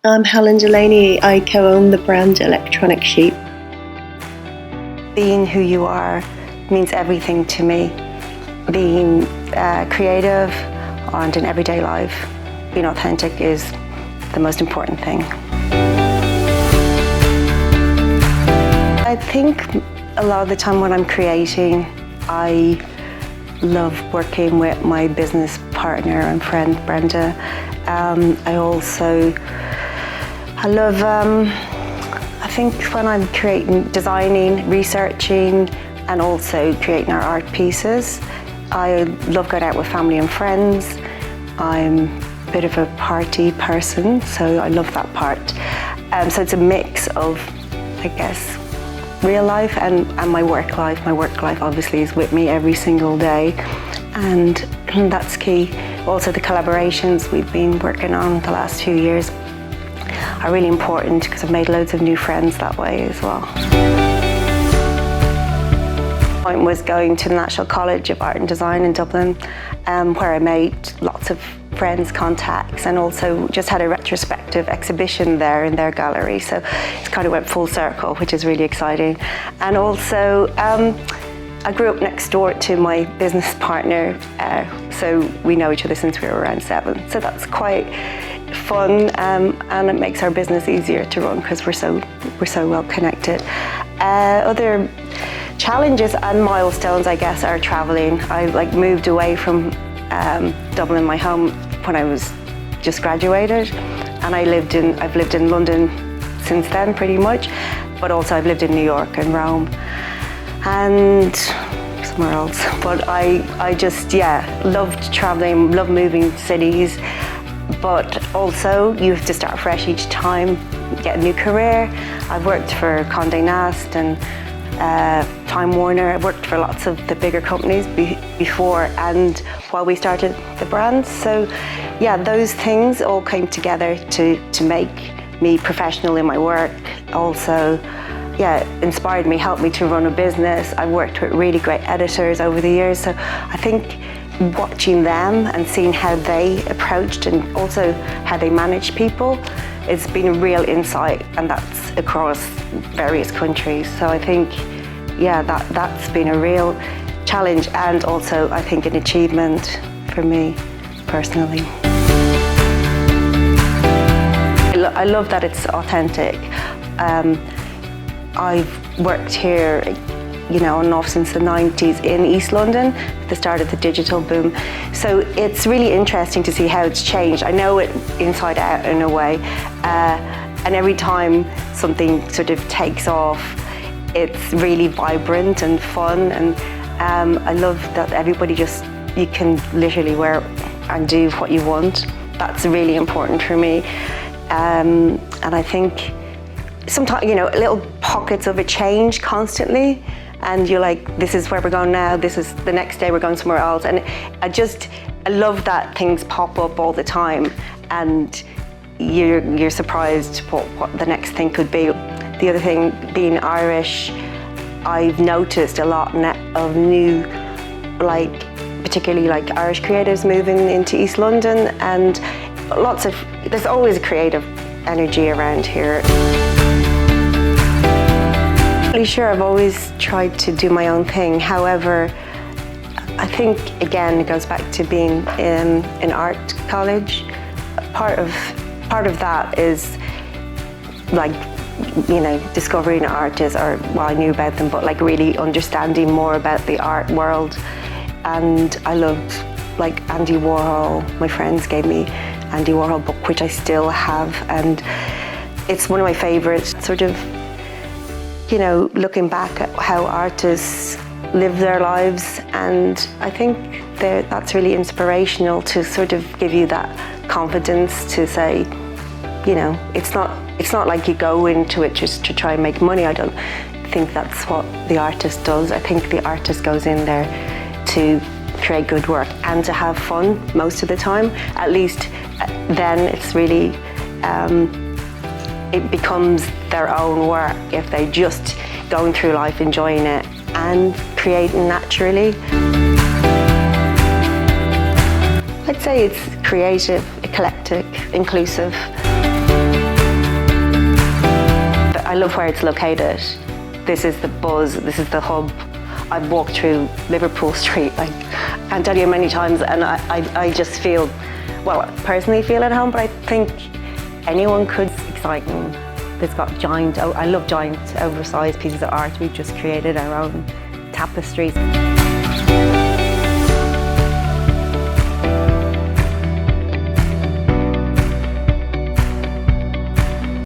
I'm Helen Delany. I co-own the brand Electronic Sheep. Being who you are means everything to me. Being creative and in everyday life, being authentic is the most important thing. I think a lot of the time when I'm creating, I love working with my business partner and friend Brenda. I think when I'm creating, designing, researching, and also creating our art pieces, I love going out with family and friends. I'm a bit of a party person, so I love that part. So it's a mix of, I guess, real life and my work life. My work life obviously is with me every single day, and that's key. Also the collaborations we've been working on the last few years are really important because I've made loads of new friends that way as well. I was going to the National College of Art and Design in Dublin, where I made lots of friends, contacts, and also just had a retrospective exhibition there in their gallery. So it's kind of went full circle, which is really exciting. And also, I grew up next door to my business partner, so we know each other since we were around 7. So that's quite fun, and it makes our business easier to run because we're so well connected. Other challenges and milestones, I guess, are traveling. I moved away from Dublin, my home, when I was just graduated, and I've lived in London since then, pretty much. But also I've lived in New York and Rome and somewhere else. But I just loved traveling, loved moving cities. But also you have to start fresh each time, get a new career. I've worked for Condé Nast and Time Warner. I've worked for lots of the bigger companies before and while we started the brand. So yeah, those things all came together to make me professional in my work. Also, inspired me, helped me to run a business. I've worked with really great editors over the years. So I think watching them and seeing how they approached and also how they managed people, it's been a real insight, and that's across various countries. So I think, that's been a real challenge and also I think an achievement for me personally. I love that it's authentic. I've worked here, on and off since the 90s in East London, at the start of the digital boom. So it's really interesting to see how it's changed. I know it inside out in a way, and every time something sort of takes off, it's really vibrant and fun, and I love that everybody you can literally wear and do what you want. That's really important for me, and I think sometimes, little pockets of a change constantly, and you're like, this is where we're going now, this is the next day we're going somewhere else. And I love that things pop up all the time and you're surprised what the next thing could be. The other thing, being Irish, I've noticed a lot of new, particularly Irish creatives moving into East London, and there's always a creative energy around here. Sure, I've always tried to do my own thing. However, I think again it goes back to being in art college. Part of that is discovering artists, I knew about them, but really understanding more about the art world. And I loved Andy Warhol. My friends gave me Andy Warhol book, which I still have, and it's one of my favorites. Sort of, looking back at how artists live their lives, and I think that's really inspirational to sort of give you that confidence to say, it's not like you go into it just to try and make money. I don't think that's what the artist does. I think the artist goes in there to create good work and to have fun most of the time. At least then it's really it becomes their own work if they just going through life enjoying it and creating naturally. I'd say it's creative, eclectic, inclusive. I love where it's located. This is the buzz, this is the hub. I've walked through Liverpool Street, I can't tell you how many times, and I just feel, well, I personally feel at home, but I think anyone could. It's exciting. It's got I love giant, oversized pieces of art. We've just created our own tapestries.